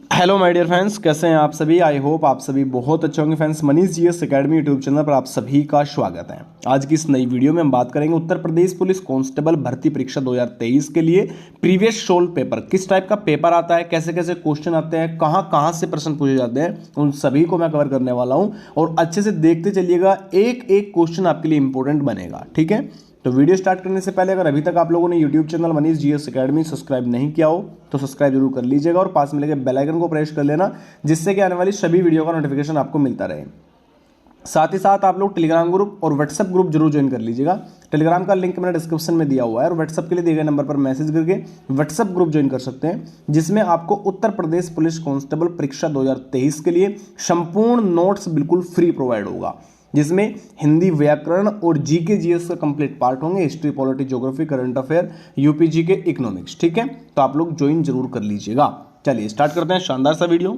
Hello my dear friends, कैसे हैं आप सभी। आई होप आप सभी बहुत अच्छे होंगे। Friends, Manish GS academy YouTube channel पर आप सभी का स्वागत है। आज की इस नई वीडियो में हम बात करेंगे उत्तर प्रदेश पुलिस कांस्टेबल भर्ती परीक्षा 2023 के लिए प्रीवियस सोल्व पेपर, किस टाइप का पेपर आता है, कैसे कैसे क्वेश्चन आते हैं, कहाँ कहाँ से प्रश्न पूछे जाते हैं, उन सभी को मैं कवर करने वाला हूँ। और अच्छे से देखते चलिएगा, एक एक क्वेश्चन आपके लिए इंपॉर्टेंट बनेगा। ठीक है, तो वीडियो स्टार्ट करने से पहले अगर अभी तक आप लोगों ने YouTube channel Manish GS academy subscribe नहीं किया हो तो सब्सक्राइब जरूर कर लीजिएगा और पास में लगे बेल आइकन को प्रेस कर लेना, जिससे कि आने वाली सभी वीडियो का नोटिफिकेशन आपको मिलता रहे। साथ ही साथ आप लोग टेलीग्राम ग्रुप और व्हाट्सएप ग्रुप जरूर ज्वाइन कर लीजिएगा। टेलीग्राम का लिंक मैंने डिस्क्रिप्शन में दिया हुआ है और व्हाट्सएप के लिए दिए गए नंबर पर मैसेज करके व्हाट्सएप ग्रुप ज्वाइन कर सकते हैं, जिसमें आपको उत्तर प्रदेश पुलिस कांस्टेबल परीक्षा 2023 के लिए संपूर्ण नोट्स बिल्कुल फ्री प्रोवाइड होगा, जिसमें हिंदी, व्याकरण और जीके जीएस का कंप्लीट पार्ट होंगे, history, polity, geography, current affair, UPG के इकोनॉमिक्स। ठीक है, तो आप लोग ज्वाइन जरूर कर लीजिएगा। चलिए स्टार्ट करते हैं शानदार सा वीडियो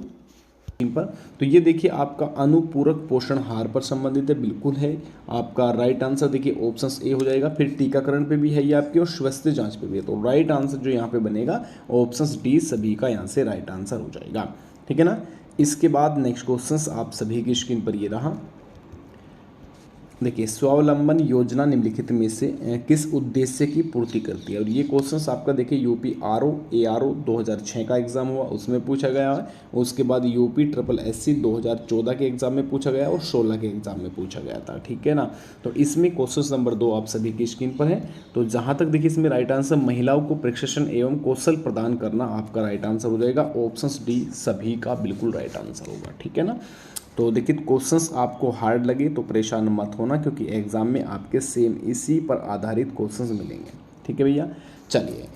पर। तो ये देखिए आपका अनुपूरक पोषणहार पर संबंधित है, बिल्कुल है। आपका राइट आंसर देखिए ऑप्शंस ए हो जाएगा, फिर टीकाकरण पे भी है ये आपके, और स्वास्थ्य जांच पे भी है। तो राइट आंसर जो यहाँ पे बनेगा ऑप्शंस डी सभी का यहाँ से राइट आंसर हो जाएगा। ठीक है ना। इसके बाद नेक्स्ट क्वेश्चन आप सभी की स्क्रीन पर ये रहा। देखिए, स्वावलंबन योजना निम्नलिखित में से किस उद्देश्य की पूर्ति करती है। और ये क्वेश्चंस आपका देखिए यूपी आरओ एआरओ 2006 का एग्जाम हुआ, उसमें पूछा गया है। उसके बाद यूपी ट्रिपल एससी 2014 के एग्जाम में पूछा गया और 16 के एग्जाम में पूछा गया था। ठीक है ना। तो इसमें क्वेश्चन नंबर 2 आप सभी की स्क्रीन पर है। तो जहाँ तक देखिए इसमें राइट आंसर महिलाओं को प्रशिक्षण एवं कौशल प्रदान करना आपका राइट आंसर हो जाएगा। ऑप्शन डी सभी का बिल्कुल राइट आंसर होगा। ठीक है ना। तो देखिए क्वेश्चंस आपको हार्ड लगे तो परेशान मत होना, क्योंकि एग्जाम में आपके सेम इसी पर आधारित क्वेश्चंस मिलेंगे। ठीक है भैया। चलिए,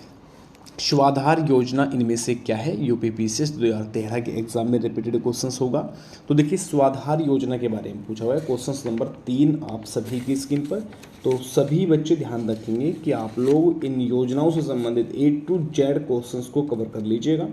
स्वाधार योजना इनमें से क्या है। यूपीपीसीएस 2013 के एग्जाम में रिपीटेड क्वेश्चंस होगा। तो देखिए स्वाधार योजना के बारे में पूछा हुआ है, क्वेश्चन नंबर 3 आप सभी की स्क्रीन पर। तो सभी बच्चे ध्यान रखेंगे कि आप लोग इन योजनाओं से संबंधित A to Z क्वेश्चंस को कवर कर लीजिएगा,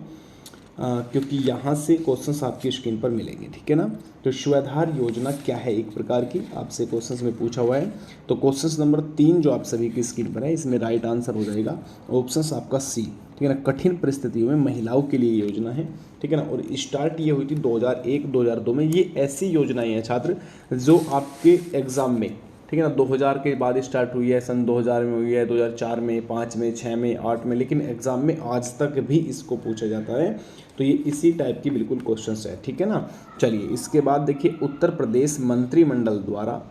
क्योंकि यहाँ से क्वेश्चंस आपकी स्क्रीन पर मिलेंगे। ठीक है ना। तो स्वाधार योजना क्या है, एक प्रकार की आपसे क्वेश्चंस में पूछा हुआ है। तो क्वेश्चंस नंबर 3 जो आप सभी की स्क्रीन पर है, इसमें राइट आंसर हो जाएगा ऑप्शंस आपका सी। ठीक है ना। कठिन परिस्थितियों में महिलाओं के लिए योजना है। ठीक है ना। और स्टार्ट ये हुई थी 2001-2002 में। ये ऐसी योजनाएं हैं छात्र जो आपके एग्जाम में, ठीक है ना, 2000 के बाद स्टार्ट हुई है, सन 2000 में हुई है, 2004 में, 5 में, 6 में, 8 में, लेकिन एग्जाम में आज तक भी इसको पूछा जाता है। तो ये इसी टाइप की बिल्कुल क्वेश्चंस है। ठीक है ना। चलिए, इसके बाद देखिए उत्तर प्रदेश मंत्रिमंडल द्वारा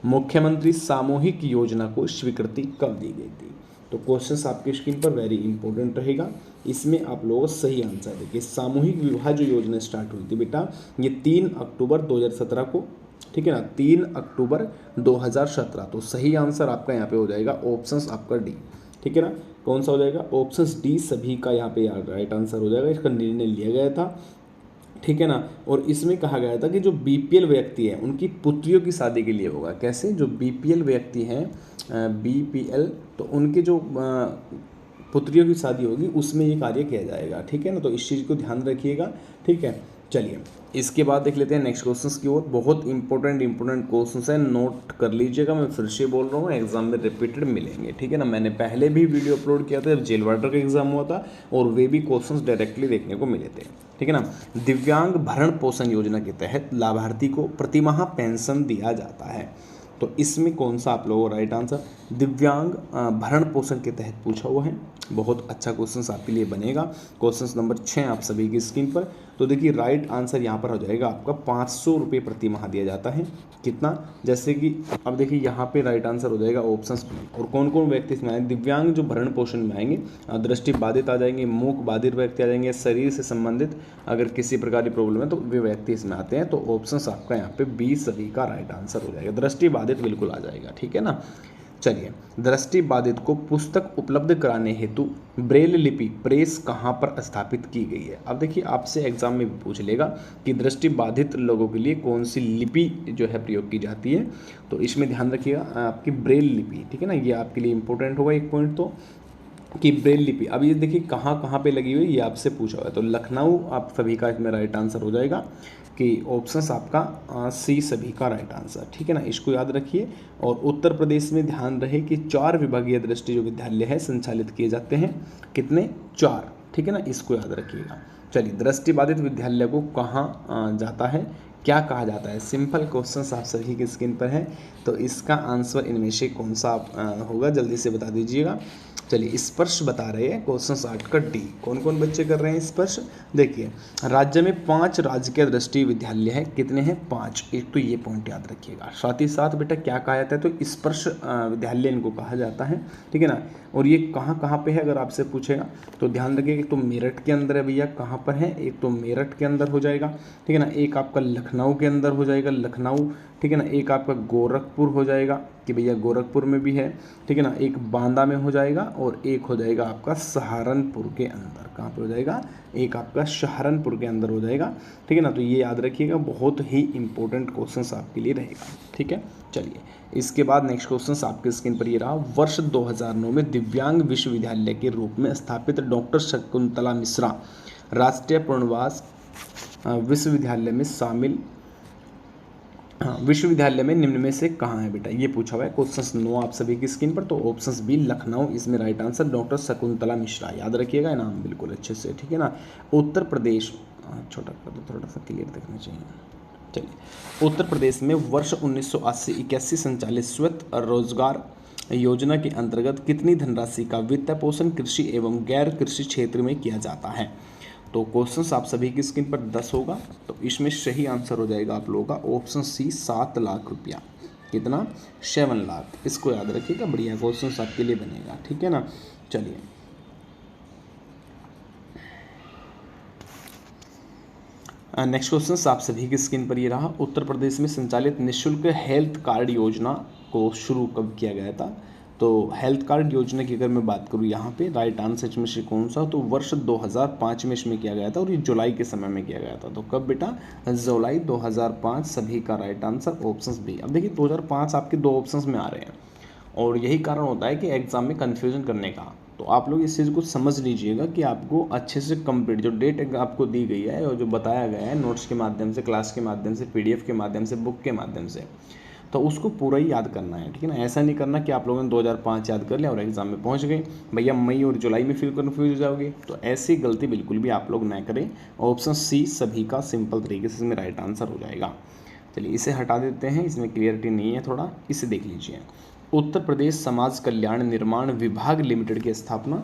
मुख्यमंत्री सामूहिक योजना को स्वीकृति कब दी गई थी। तो क्वेश्चंस आपकी स्क्रीन पर वेरी इंपॉर्टेंट रहेगा। इसमें आप लोगों को सही आंसर देखिए, सामूहिक विवाह जो योजना स्टार्ट हुई थी बेटा, ये 3 अक्टूबर 2017 को। ठीक है ना, 3 अक्टूबर 2017। तो सही आंसर आपका यहाँ पे हो जाएगा ऑप्शंस आपका डी। ठीक है ना। कौन सा हो जाएगा, ऑप्शंस डी सभी का यहाँ पे राइट आंसर हो जाएगा। इसका निर्णय लिया गया था। ठीक है ना। और इसमें कहा गया था कि जो बीपीएल व्यक्ति है उनकी पुत्रियों की शादी के लिए होगा। कैसे, जो बीपीएल व्यक्ति हैं, बीपीएल, तो उनके जो पुत्रियों की शादी होगी उसमें ये कार्य किया जाएगा। ठीक है ना। तो इस चीज़ को ध्यान रखिएगा। ठीक है। चलिए, इसके बाद देख लेते हैं नेक्स्ट क्वेश्चंस की ओर। बहुत इंपॉर्टेंट क्वेश्चंस हैं, नोट कर लीजिएगा। मैं फिर से बोल रहा हूँ, एग्जाम में रिपीटेड मिलेंगे। ठीक है ना। मैंने पहले भी वीडियो अपलोड किया था जब जेल वार्डर का एग्जाम हुआ था, और वे भी क्वेश्चंस डायरेक्टली देखने को मिले थे। ठीक है ना। दिव्यांग भरण पोषण योजना के तहत लाभार्थी को प्रतिमाह पेंशन दिया जाता है। तो इसमें कौन सा आप लोगों को राइट आंसर, दिव्यांग भरण पोषण के तहत पूछा हुआ है। बहुत अच्छा क्वेश्चन आपके लिए बनेगा। क्वेश्चन नंबर 6 आप सभी की स्क्रीन पर। तो देखिए राइट आंसर यहाँ पर हो जाएगा आपका 500 रुपये प्रति माह दिया जाता है। कितना, जैसे कि अब देखिए यहाँ पे राइट आंसर हो जाएगा ऑप्शन बी। और कौन कौन व्यक्ति इसमें आएंगे, दिव्यांग जो भरण पोषण में आएंगे, दृष्टि बाधित आ जाएंगे, मूक बाधित व्यक्ति आ जाएंगे, शरीर से संबंधित अगर किसी प्रकार की प्रॉब्लम है तो वे व्यक्ति इसमें आते हैं। तो ऑप्शन आपका यहाँ पे बी सभी का राइट आंसर हो जाएगा। दृष्टि बाधित बिल्कुल आ जाएगा। ठीक है ना। चलिए, दृष्टि बाधित को पुस्तक उपलब्ध कराने हेतु ब्रेल लिपि प्रेस कहाँ पर स्थापित की गई है। अब देखिए आपसे एग्जाम में भी पूछ लेगा कि दृष्टि बाधित लोगों के लिए कौन सी लिपि जो है प्रयोग की जाती है। तो इसमें ध्यान रखिएगा आपकी ब्रेल लिपि। ठीक है ना, ये आपके लिए इंपॉर्टेंट होगा एक पॉइंट तो, कि ब्रेल लिपि। अब ये देखिए कहाँ कहाँ पे लगी हुई है, ये आपसे पूछा हुआ है। तो लखनऊ आप सभी का इसमें राइट आंसर हो जाएगा, कि ऑप्शंस आपका सी सभी का राइट आंसर। ठीक है ना, इसको याद रखिए। और उत्तर प्रदेश में ध्यान रहे कि 4 विभागीय दृष्टि जो विद्यालय है संचालित किए जाते हैं। कितने, 4। ठीक है ना, इसको याद रखिएगा। चलिए, दृष्टिबाधित विद्यालय को कहाँ जाता है, क्या कहा जाता है? सिंपल क्वेश्चन आप सभी की स्क्रीन पर है, तो इसका आंसर इनमें से कौन सा होगा, जल्दी से बता दीजिएगा। चलिए, स्पर्श बता रहे हैं क्वेश्चन 8 का डी। कौन कौन बच्चे कर रहे हैं स्पर्श? देखिए, राज्य में 5 राजकीय दृष्टि विद्यालय है। कितने हैं? 5। एक तो ये पॉइंट याद रखिएगा। साथ ही साथ बेटा क्या कहा जाता है, तो स्पर्श विद्यालय इनको कहा जाता है, ठीक है ना। और ये कहाँ कहाँ पे है अगर आपसे पूछेगा तो ध्यान रखिएगा, एक तो मेरठ के अंदर है भैया, कहाँ पर है, एक तो मेरठ के अंदर हो जाएगा, ठीक है ना, एक आपका लखनऊ के अंदर हो जाएगा, लखनऊ, ठीक है ना, एक आपका गोरखपुर हो जाएगा कि भैया गोरखपुर में भी है, ठीक है ना, एक बांदा में हो जाएगा, और एक हो जाएगा आपका सहारनपुर के अंदर। कहाँ पे हो जाएगा? एक आपका सहारनपुर के अंदर हो जाएगा, ठीक है ना। तो ये याद रखिएगा, बहुत ही इंपॉर्टेंट क्वेश्चन आपके लिए रहेगा, ठीक है। चलिए, इसके बाद नेक्स्ट क्वेश्चन आपके स्क्रीन पर ये रहा। वर्ष 2009 में दिव्यांग विश्वविद्यालय के रूप में स्थापित डॉक्टर शकुंतला मिश्रा राष्ट्रीय पुनर्वास विश्वविद्यालय में शामिल विश्वविद्यालय में निम्न में से कहाँ है बेटा, ये पूछा हुआ है क्वेश्चन 9 आप सभी की स्क्रीन पर। तो ऑप्शंस बी लखनऊ, इसमें right answer doctor Shakuntala Mishra, याद रखिएगा नाम बिल्कुल अच्छे से, ठीक है ना। उत्तर प्रदेश, छोटा कर दो, थोड़ा सा क्लियर देखना चाहिए। चलिए, उत्तर प्रदेश में वर्ष 1980-81 संचालित स्वत रोजगार योजना के अंतर्गत कितनी धनराशि का वित्त पोषण कृषि एवं गैर कृषि क्षेत्र में किया जाता है? तो क्वेश्चंस आप सभी की स्क्रीन पर 10 होगा, तो इसमें सही आंसर हो जाएगा आप लोगों का ऑप्शन सी 7 लाख रुपया। कितना? 7 लाख। इसको याद रखिएगा, बढ़िया क्वेश्चंस आपके लिए बनेगा, ठीक है ना। चलिए, नेक्स्ट क्वेश्चन आप सभी की स्क्रीन पर ये रहा। उत्तर प्रदेश में संचालित निःशुल्क हेल्थ कार्ड योजना को शुरू कब किया गया था? तो हेल्थ कार्ड योजना की अगर मैं बात करूँ यहाँ पे राइट आंसर इसमें से कौन सा, तो वर्ष 2005 में इसमें किया गया था, और ये जुलाई के समय में किया गया था। तो कब बेटा? जुलाई 2005, सभी का राइट आंसर ऑप्शन बी। अब देखिए 2005 आपके 2 ऑप्शन में आ रहे हैं, और यही कारण होता है कि एग्जाम में कन्फ्यूजन करने का। तो आप लोग इस चीज़ को समझ लीजिएगा कि आपको अच्छे से कंप्लीट जो डेट आपको दी गई है और जो बताया गया है नोट्स के माध्यम से, क्लास के माध्यम से, PDF के माध्यम से, बुक के माध्यम से, तो उसको पूरा ही याद करना है, ठीक है ना। ऐसा नहीं करना कि आप लोगों ने 2005 याद कर लिया और एग्जाम में पहुंच गए भैया मई और जुलाई में फिर कन्फ्यूज हो जाओगे। तो ऐसी गलती बिल्कुल भी आप लोग ना करें। ऑप्शन सी सभी का सिंपल तरीके से इसमें राइट आंसर हो जाएगा। चलिए, इसे हटा देते हैं, इसमें क्लियरिटी नहीं है थोड़ा, इसे देख लीजिए। उत्तर प्रदेश समाज कल्याण निर्माण विभाग लिमिटेड की स्थापना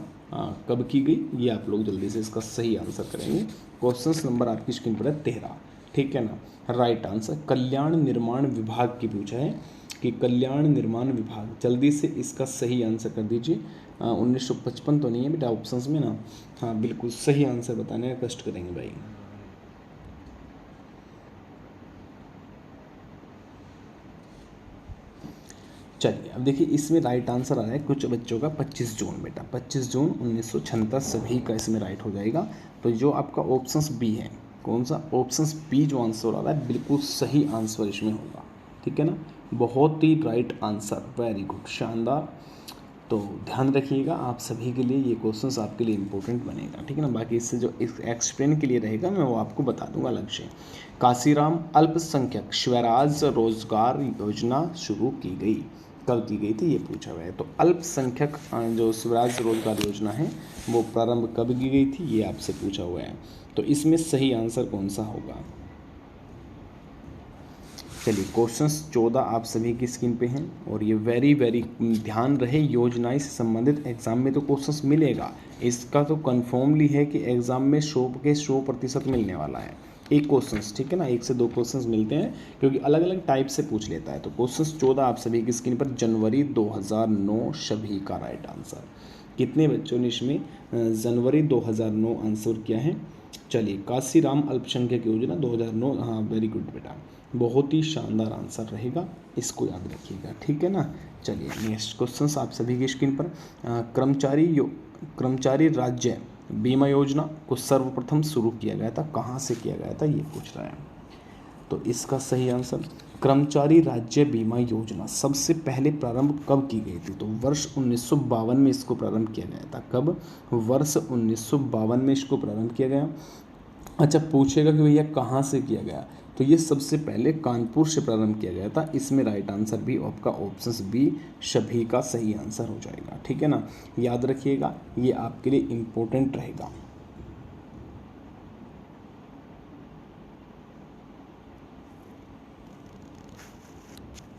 कब की गई, ये आप लोग जल्दी से इसका सही आंसर करेंगे। क्वेश्चन नंबर आपकी स्क्रीन पर है 13, ठीक है ना। राइट आंसर कल्याण निर्माण विभाग की पूछा है कि कल्याण निर्माण विभाग, जल्दी से इसका सही आंसर कर दीजिए। 1955 तो नहीं है बेटा ऑप्शंस में ना, हाँ बिल्कुल सही आंसर बताने का कष्ट करेंगे भाई। चलिए, अब देखिए इसमें राइट आंसर आ रहा है कुछ बच्चों का 25 जून बेटा, 25 जून 1976 सभी का इसमें राइट हो जाएगा। तो जो आपका ऑप्शंस बी है, कौन सा? ऑप्शंस बी जो आंसर आ रहा है बिल्कुल सही आंसर इसमें होगा, ठीक है ना। बहुत ही राइट आंसर, वेरी गुड, शानदार। तो ध्यान रखिएगा, आप सभी के लिए ये क्वेश्चंस आपके लिए इंपॉर्टेंट बनेगा, ठीक है ना। बाकी इससे जो एक्सप्लेन के लिए रहेगा मैं वो आपको बता दूंगा अलग से। काशीराम अल्पसंख्यक स्वराज रोजगार योजना शुरू की गई, कब की गई थी ये पूछा हुआ है। तो अल्पसंख्यक जो स्वराज रोजगार योजना है वो प्रारंभ कब की गई थी ये आपसे पूछा हुआ है। तो इसमें सही आंसर कौन सा होगा? चलिए, क्वेश्चंस 14 आप सभी की स्क्रीन पे हैं, और ये वेरी ध्यान रहे, योजनाएं से संबंधित एग्जाम में तो क्वेश्चंस मिलेगा, इसका तो कन्फर्मली है कि एग्जाम में 100% मिलने वाला है। एक क्वेश्चंस, ठीक है ना, 1 से 2 क्वेश्चंस मिलते हैं क्योंकि अलग अलग टाइप से पूछ लेता है। तो क्वेश्चंस 14 आप सभी की स्क्रीन पर, जनवरी 2009 सभी का राइट आंसर। कितने बच्चों ने इसमें जनवरी 2009 आंसर किया है? चलिए, काशीराम अल्पसंख्यक योजना 2009, हाँ वेरी गुड बेटा, बहुत ही शानदार आंसर रहेगा, इसको याद रखिएगा, ठीक है ना। चलिए, नेक्स्ट क्वेश्चंस आप सभी की स्क्रीन पर। कर्मचारी राज्य बीमा योजना को सर्वप्रथम शुरू किया गया था, कहाँ से किया गया था ये पूछ रहा है। तो इसका सही आंसर कर्मचारी राज्य बीमा योजना सबसे पहले प्रारंभ कब की गई थी? तो वर्ष 1952 में इसको प्रारंभ किया गया था। कब? वर्ष 1952 में इसको प्रारंभ किया गया। अच्छा, पूछेगा कि भैया कहाँ से किया गया, तो ये सबसे पहले कानपुर से प्रारंभ किया गया था। इसमें राइट आंसर भी आपका ऑप्शन बी सभी का सही आंसर हो जाएगा, ठीक है ना। याद रखिएगा, ये आपके लिए इम्पोर्टेंट रहेगा।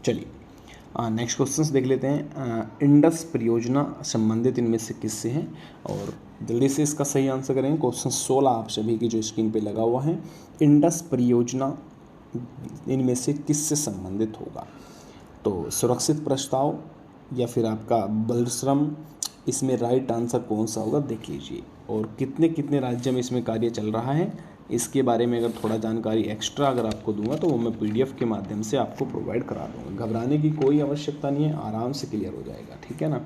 चलिए नेक्स्ट क्वेश्चंस देख लेते हैं। इंडस परियोजना संबंधित इनमें से किससे हैं, और जल्दी से इसका सही आंसर करेंगे। क्वेश्चन 16 आप सभी की जो स्क्रीन पे लगा हुआ है, इंडस परियोजना इनमें से किससे संबंधित होगा। तो सुरक्षित प्रस्ताव या फिर आपका बलश्रम, इसमें राइट आंसर कौन सा होगा देख लीजिए। और कितने कितने राज्य में इसमें कार्य चल रहा है, इसके बारे में अगर थोड़ा जानकारी एक्स्ट्रा अगर आपको दूंगा तो वो मैं PDF के माध्यम से आपको प्रोवाइड करा दूंगा। घबराने की कोई आवश्यकता नहीं है, आराम से क्लियर हो जाएगा, ठीक है ना।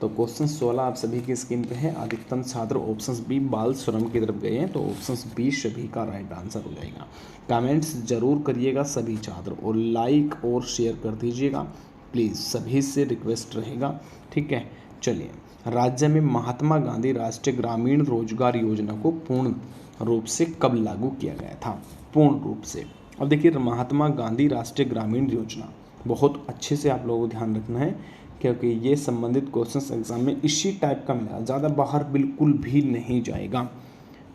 तो क्वेश्चन 16 आप सभी की स्क्रीन पे है। अधिकतम छात्र ऑप्शन बी बाल श्रम की तरफ गए हैं, तो ऑप्शन बी सभी का राइट आंसर हो जाएगा। कमेंट्स जरूर करिएगा सभी छात्र, और लाइक और शेयर कर दीजिएगा प्लीज़, सभी से रिक्वेस्ट रहेगा, ठीक है। चलिए, राज्य में महात्मा गांधी राष्ट्रीय ग्रामीण रोजगार योजना को पूर्ण रूप से कब लागू किया गया था। पूर्ण रूप से, अब देखिए महात्मा गांधी राष्ट्रीय ग्रामीण योजना बहुत अच्छे से आप लोगों को ध्यान रखना है, क्योंकि ये संबंधित क्वेश्चन एग्जाम में इसी टाइप का मिला, ज़्यादा बाहर बिल्कुल भी नहीं जाएगा,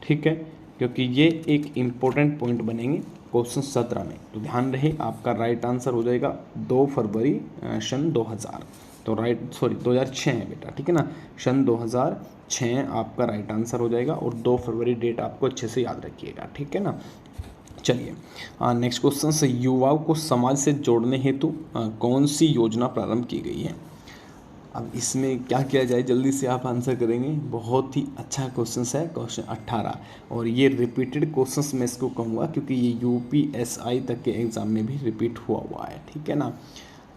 ठीक है, क्योंकि ये एक इम्पोर्टेंट पॉइंट बनेंगे क्वेश्चन 17 में। तो ध्यान रहे, आपका राइट आंसर हो जाएगा 2 फरवरी सन 2000। तो 2006 है बेटा, ठीक है ना, सन 2006 आपका राइट आंसर हो जाएगा, और 2 फरवरी डेट आपको अच्छे से याद रखिएगा, ठीक है ना। चलिए नेक्स्ट क्वेश्चन से, युवाओं को समाज से जोड़ने हेतु कौन सी योजना प्रारंभ की गई है। अब इसमें क्या किया जाए, जल्दी से आप आंसर करेंगे। बहुत ही अच्छा क्वेश्चन है, क्वेश्चन 18, और ये रिपीटेड क्वेश्चंस मैं इसको कहूँगा क्योंकि ये UPSI तक के एग्ज़ाम में भी रिपीट हुआ है, ठीक है ना।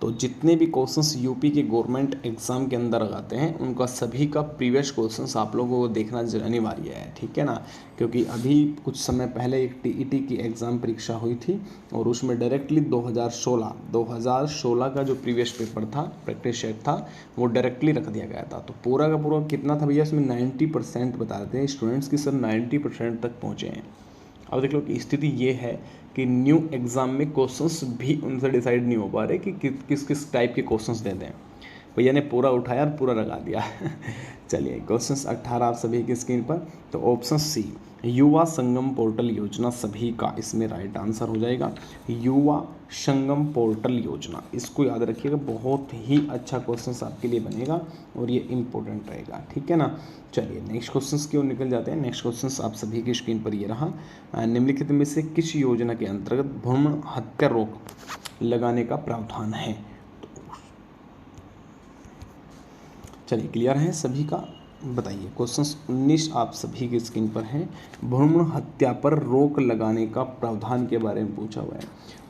तो जितने भी क्वेश्चंस यूपी के गवर्नमेंट एग्ज़ाम के अंदर आते हैं, उनका सभी का प्रीवियस क्वेश्चंस आप लोगों को देखना अनिवार्य है, ठीक है ना। क्योंकि अभी कुछ समय पहले एक TET की एग्ज़ाम परीक्षा हुई थी, और उसमें डायरेक्टली 2016 का जो प्रीवियस पेपर था, प्रैक्टिस सेट था, वो डायरेक्टली रख दिया गया था। तो पूरा का पूरा कितना था भैया, इसमें 90% बता रहे थे स्टूडेंट्स की, सर 90% तक पहुँचे हैं। अब देख लो कि स्थिति ये है कि न्यू एग्ज़ाम में क्वेश्चंस भी उनसे डिसाइड नहीं हो पा रहे कि किस किस टाइप के क्वेश्चंस दे दें। भैया ने पूरा उठाया और पूरा लगा दिया। चलिए क्वेश्चंस 18 आप सभी की स्क्रीन पर। तो option C, Yuva Sangam portal योजना सभी का इसमें राइट आंसर हो जाएगा। युवा संगम पोर्टल योजना, इसको याद रखिएगा, बहुत ही अच्छा क्वेश्चन आपके लिए बनेगा और ये इंपॉर्टेंट रहेगा, ठीक है ना। चलिए नेक्स्ट क्वेश्चन की ओर निकल जाते हैं। नेक्स्ट क्वेश्चन आप सभी की स्क्रीन पर ये रहा, निम्नलिखित में से किस योजना के अंतर्गत भ्रूण हत्या रोक लगाने का प्रावधान है। चलिए क्लियर है सभी का, बताइए। क्वेश्चन 19 आप सभी की स्क्रीन पर है, भ्रूण हत्या पर रोक लगाने का प्रावधान के बारे में पूछा हुआ है।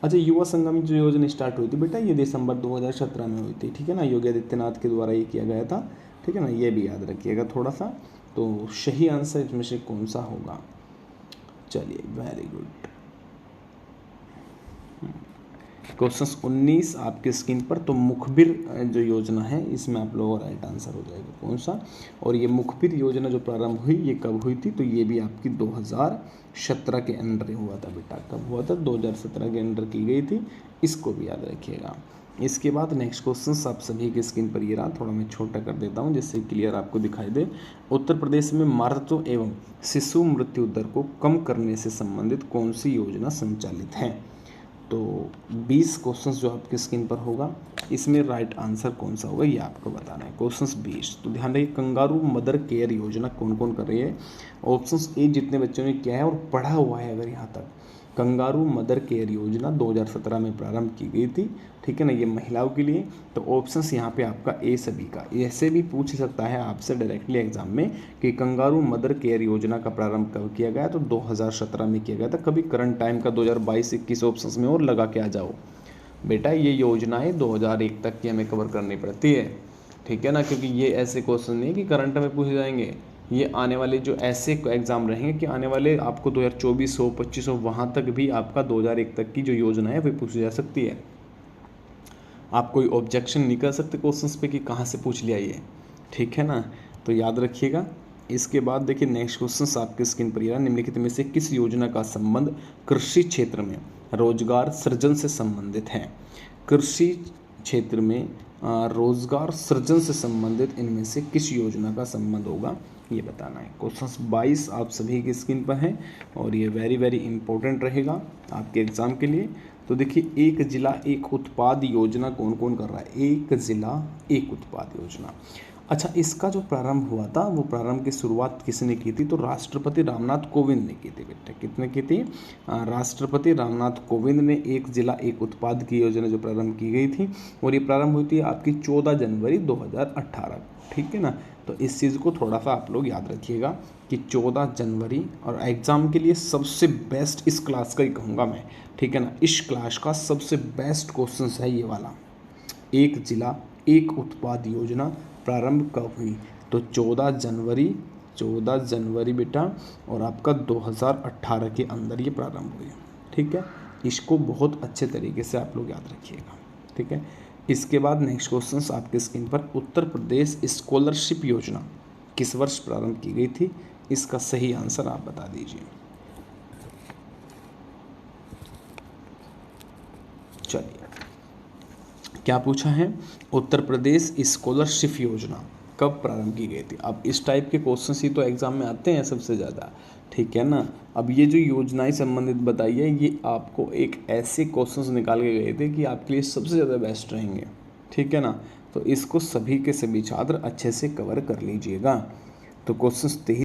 अच्छा, युवा संगम जो योजना स्टार्ट हुई थी बेटा, ये दिसंबर 2017 में हुई थी, ठीक है ना, योगी आदित्यनाथ के द्वारा ये किया गया था, ठीक है ना, ये भी याद रखिएगा थोड़ा सा। तो सही आंसर इसमें से कौन सा होगा। चलिए वेरी गुड। क्वेश्चन 19 आपके स्क्रीन पर, तो मुखबिर जो योजना है इसमें आप लोगों का राइट आंसर हो जाएगा कौन सा। और ये मुखबिर योजना जो प्रारंभ हुई, ये कब हुई थी, तो ये भी आपकी 2017 के अंडर हुआ था बेटा। कब हुआ था, 2017 के अंडर की गई थी, इसको भी याद रखिएगा। इसके बाद नेक्स्ट क्वेश्चन आप सभी की स्क्रीन पर ये रहा, थोड़ा मैं छोटा कर देता हूँ जिससे क्लियर आपको दिखाई दे। उत्तर प्रदेश में मातृत्व एवं शिशु मृत्यु दर को कम करने से संबंधित कौन सी योजना संचालित है। तो 20 क्वेश्चंस जो आपकी स्क्रीन पर होगा, इसमें राइट आंसर कौन सा होगा ये आपको बताना है। क्वेश्चंस 20, तो ध्यान रखिए, कंगारू मदर केयर योजना कौन कौन कर रही है। ऑप्शंस ए जितने बच्चों ने किया है और पढ़ा हुआ है अगर यहाँ तक, कंगारू मदर केयर योजना 2017 में प्रारंभ की गई थी, ठीक है ना, ये महिलाओं के लिए। तो ऑप्शंस यहाँ पे आपका ए सभी का। ऐसे भी पूछ सकता है आपसे डायरेक्टली एग्जाम में कि कंगारू मदर केयर योजना का प्रारंभ कब किया गया, तो 2017 में किया गया था। कभी करंट टाइम का 2022-21 ऑप्शंस में और लगा के आ जाओ बेटा। ये योजनाएं 2001 तक की हमें कवर करनी पड़ती है, ठीक है ना, क्योंकि ये ऐसे क्वेश्चन नहीं कि करंट में पूछे जाएंगे, ये आने वाले जो ऐसे एग्ज़ाम रहेंगे कि आने वाले आपको 2024 हो 25 हो, वहाँ तक भी आपका 2001 तक की जो योजना है वह पूछी जा सकती है। आप कोई ऑब्जेक्शन नहीं कर सकते क्वेश्चंस पे कि कहाँ से पूछ लिया ये, ठीक है ना, तो याद रखिएगा। इसके बाद देखिए नेक्स्ट क्वेश्चन आपके स्क्रीन पर यह, निम्नलिखित में से किस योजना का संबंध कृषि क्षेत्र में रोजगार सृजन से संबंधित है। कृषि क्षेत्र में रोजगार सृजन से संबंधित इनमें से किस योजना का संबंध होगा ये बताना है। क्वेश्चन 22 आप सभी की स्क्रीन पर है और ये वेरी वेरी इंपॉर्टेंट रहेगा आपके एग्ज़ाम के लिए। तो देखिए, एक जिला एक उत्पाद योजना कौन कौन कर रहा है? एक जिला एक उत्पाद योजना। अच्छा, इसका जो प्रारंभ हुआ था वो प्रारंभ की शुरुआत किसने की थी? तो राष्ट्रपति रामनाथ कोविंद ने की थी बेटा। कितने की थी? राष्ट्रपति रामनाथ कोविंद ने एक जिला एक उत्पाद की योजना जो प्रारंभ की गई थी, और ये प्रारंभ हुई थी आपकी 14 जनवरी 2018। ठीक है ना? तो इस चीज़ को थोड़ा सा आप लोग याद रखिएगा कि 14 जनवरी, और एग्ज़ाम के लिए सबसे बेस्ट इस क्लास का ही कहूँगा मैं। ठीक है ना? इस क्लास का सबसे बेस्ट क्वेश्चन है ये वाला, एक जिला एक उत्पाद योजना प्रारंभ कब हुई? तो 14 जनवरी बेटा, और आपका 2018 के अंदर ये प्रारंभ हुई। ठीक है, इसको बहुत अच्छे तरीके से आप लोग याद रखिएगा। ठीक है, इसके बाद नेक्स्ट क्वेश्चन आपके स्क्रीन पर, उत्तर प्रदेश स्कॉलरशिप योजना किस वर्ष प्रारंभ की गई थी? इसका सही आंसर आप बता दीजिए। चलिए, क्या पूछा है? उत्तर प्रदेश स्कॉलरशिप योजना कब प्रारंभ की गई थी? अब इस टाइप के क्वेश्चंस ही तो एग्जाम में आते हैं सबसे ज़्यादा। ठीक है ना? अब ये जो योजनाएं संबंधित बताइए, ये आपको एक ऐसे क्वेश्चंस निकाल के गए थे कि आपके लिए सबसे ज़्यादा बेस्ट रहेंगे। ठीक है ना? तो इसको सभी के सभी छात्र अच्छे से कवर कर लीजिएगा। तो क्वेश्चंस